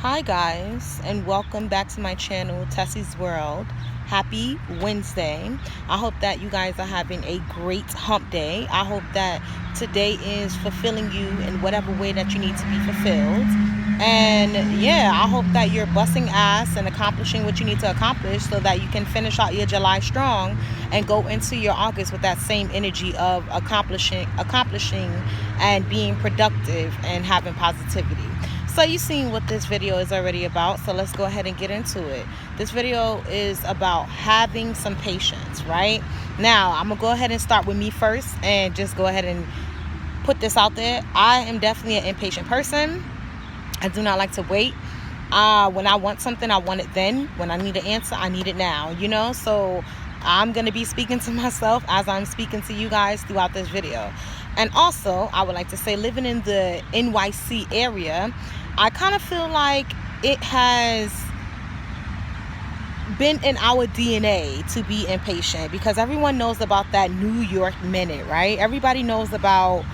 Hi guys, and welcome back to my channel, Tessie's World. Happy Wednesday. I hope that you guys are having a great hump day. I hope that today is fulfilling you in whatever way that you need to be fulfilled. And yeah, I hope that you're busting ass and accomplishing what you need to accomplish so that you can finish out your July strong and go into your August with that same energy of accomplishing and being productive and having positivity. So you've seen what this video is already about, so let's go ahead and get into it. This video is about having some patience, right? Now, I'm going to go ahead and start with me first and just go ahead and put this out there. I am definitely an impatient person. I do not like to wait. When I want something, I want it then. When I need an answer, I need it now, So I'm going to be speaking to myself as I'm speaking to you guys throughout this video. And also, I would like to say, living in the NYC area, I kind of feel like it has been in our DNA to be impatient because everyone knows about that New York minute, right? Everybody knows about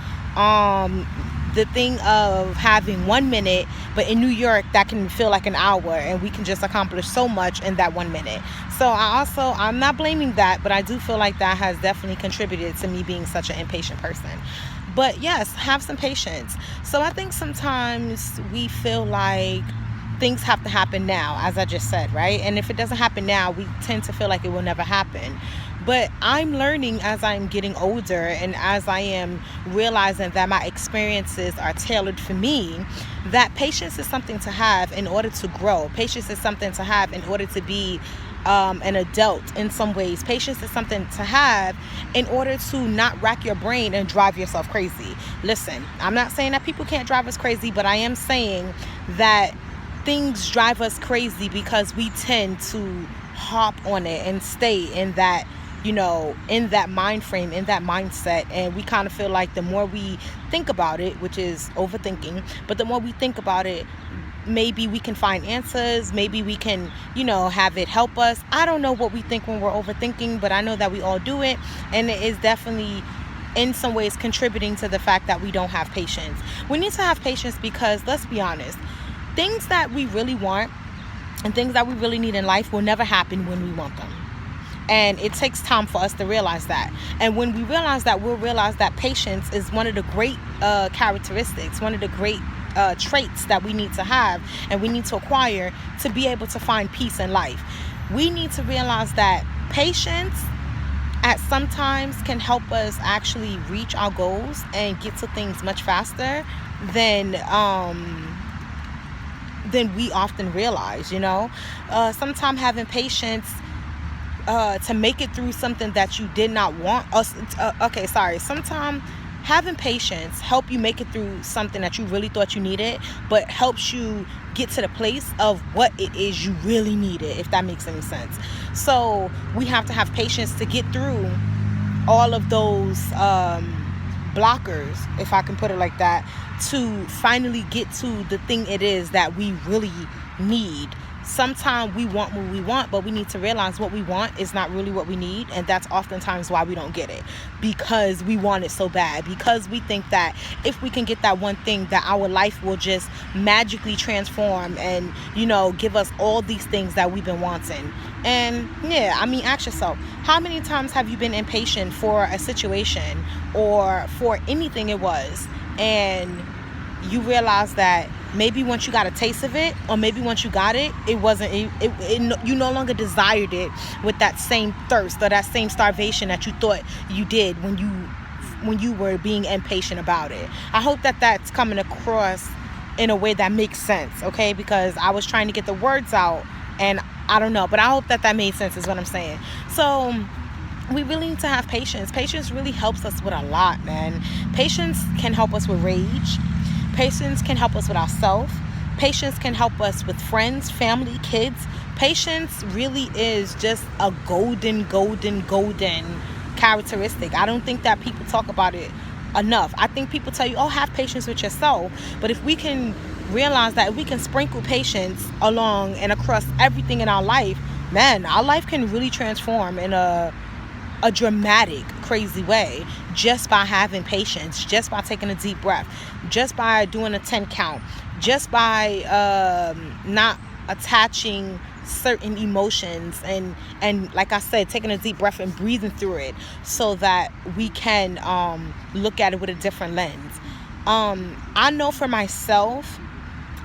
the thing of having 1 minute, but in New York that can feel like an hour, and we can just accomplish so much in that 1 minute. So I'm not blaming that, but I do feel like that has definitely contributed to me being such an impatient person. But yes, have some patience. So I think sometimes we feel like things have to happen now, as I just said, right? And if it doesn't happen now, we tend to feel like it will never happen. But I'm learning as I'm getting older and as I am realizing that my experiences are tailored for me, that patience is something to have in order to grow. Patience is something to have in order to be an adult in some ways. Patience is something to have in order to not rack your brain and drive yourself crazy. Listen, I'm not saying that people can't drive us crazy, but I am saying that things drive us crazy because we tend to hop on it and stay in that, in that mind frame, in that mindset. And we kind of feel like the more we think about it, which is overthinking, but the more we think about it, maybe we can find answers. Maybe we can, have it help us. I don't know what we think when we're overthinking, but I know that we all do it. And it is definitely in some ways contributing to the fact that we don't have patience. We need to have patience because, let's be honest, things that we really want and things that we really need in life will never happen when we want them. And it takes time for us to realize that. And when we realize that, we'll realize that patience is one of the great characteristics, one of the great traits that we need to have and we need to acquire to be able to find peace in life. We need to realize that patience at sometimes can help us actually reach our goals and get to things much faster than we often realize. Sometimes having patience to make it through something that you did not want. Sometimes having patience help you make it through something that you really thought you needed, but helps you get to the place of what it is you really needed, if that makes any sense. So we have to have patience to get through all of those blockers, if I can put it like that, to finally get to the thing it is that we really need. Sometimes we want what we want, but we need to realize what we want is not really what we need, and that's oftentimes why we don't get it, because we want it so bad, because we think that if we can get that one thing, that our life will just magically transform and give us all these things that we've been wanting. And ask yourself, how many times have you been impatient for a situation or for anything it was, and you realize that maybe once you got a taste of it, or maybe once you got it, it wasn't, you no longer desired it with that same thirst or that same starvation that you thought you did when you were being impatient about it. I hope that that's coming across in a way that makes sense, okay? Because I was trying to get the words out, and I don't know, but I hope that made sense is what I'm saying. So we really need to have patience. Patience really helps us with a lot, man. Patience can help us with rage. Patience can help us with ourselves. Patience can help us with friends, family, kids. Patience really is just a golden characteristic. I don't think that people talk about it enough. I think people tell you, have patience with yourself. But if we can realize that, if we can sprinkle patience along and across everything in our life, man, our life can really transform in a dramatic, crazy way, just by having patience, just by taking a deep breath, just by doing a 10 count, just by not attaching certain emotions, and like I said, taking a deep breath and breathing through it, so that we can look at it with a different lens. I know for myself,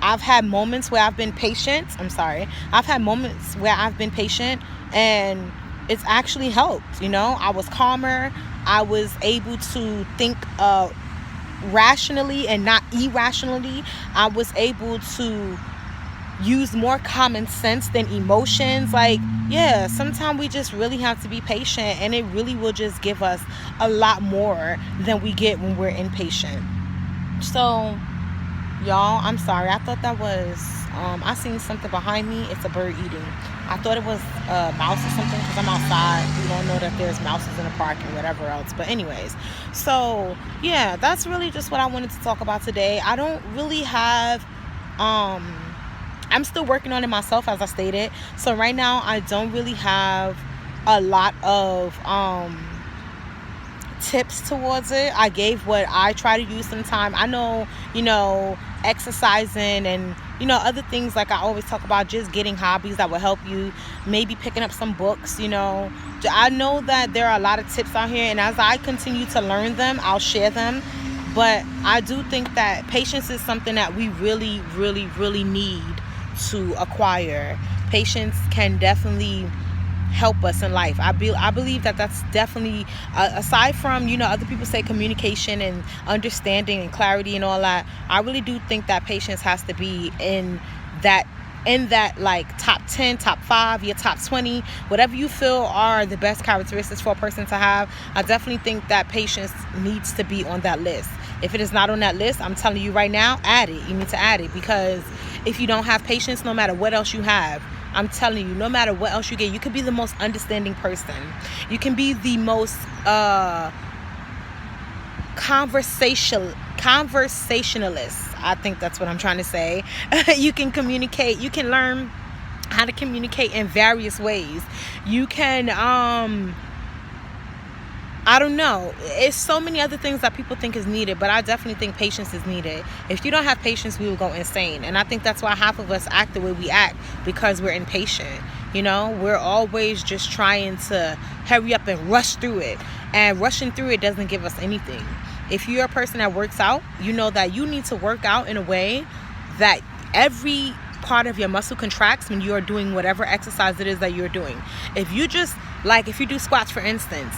I've had moments where I've been patient. I've had moments where I've been patient, and it's actually helped. I was calmer. I was able to think rationally and not irrationally. I was able to use more common sense than emotions. Like, yeah, sometimes we just really have to be patient, and it really will just give us a lot more than we get when we're impatient. So, y'all, I'm sorry. I thought that was, I seen something behind me. It's a bird eating. I thought it was a mouse or something, because I'm outside. We don't know that there's mouses in the park and whatever else. But anyways, so yeah, that's really just what I wanted to talk about today. I don't really have, I'm still working on it myself, as I stated. So right now, I don't really have a lot of tips towards it. I gave what I try to use sometimes. I know, exercising and, other things, like I always talk about, just getting hobbies that will help you, maybe picking up some books. I know that there are a lot of tips out here, and as I continue to learn them, I'll share them. But I do think that patience is something that we really, really, really need to acquire. Patience can definitely help us in life. I believe that that's definitely, aside from, other people say communication and understanding and clarity and all that, I really do think that patience has to be in that like top 10, top 5, your top 20, whatever you feel are the best characteristics for a person to have. I definitely think that patience needs to be on that list. If it is not on that list, I'm telling you right now, add it. You need to add it, because if you don't have patience, no matter what else you have, I'm telling you, no matter what else you get, you could be the most understanding person. You can be the most conversationalist. I think that's what I'm trying to say. You can communicate. You can learn how to communicate in various ways. You can, I don't know. It's so many other things that people think is needed, but I definitely think patience is needed. If you don't have patience, we will go insane. And I think that's why half of us act the way we act, because we're impatient. We're always just trying to hurry up and rush through it. And rushing through it doesn't give us anything. If you're a person that works out, you know that you need to work out in a way that every part of your muscle contracts when you are doing whatever exercise it is that you're doing. If you do squats, for instance,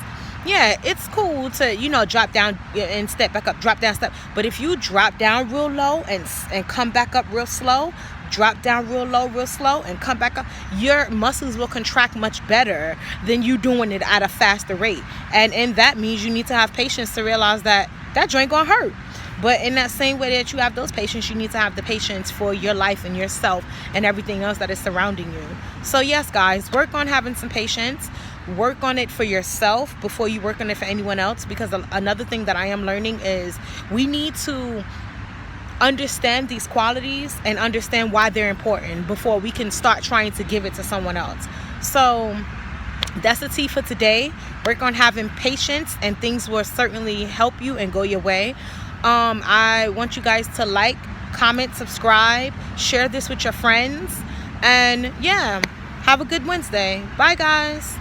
yeah, it's cool to, drop down and step back up, drop down, step. But if you drop down real low and come back up real slow, drop down real low, real slow, and come back up, your muscles will contract much better than you doing it at a faster rate. And that means you need to have patience to realize that joint gonna hurt. But in that same way that you have those patience, you need to have the patience for your life and yourself and everything else that is surrounding you. So yes, guys, work on having some patience. Work on it for yourself before you work on it for anyone else, because another thing that I am learning is we need to understand these qualities and understand why they're important before we can start trying to give it to someone else. So that's the tea for today. Work on having patience, and things will certainly help you and go your way. I want you guys to like, comment, subscribe, share this with your friends, and yeah, have a good Wednesday. Bye, guys.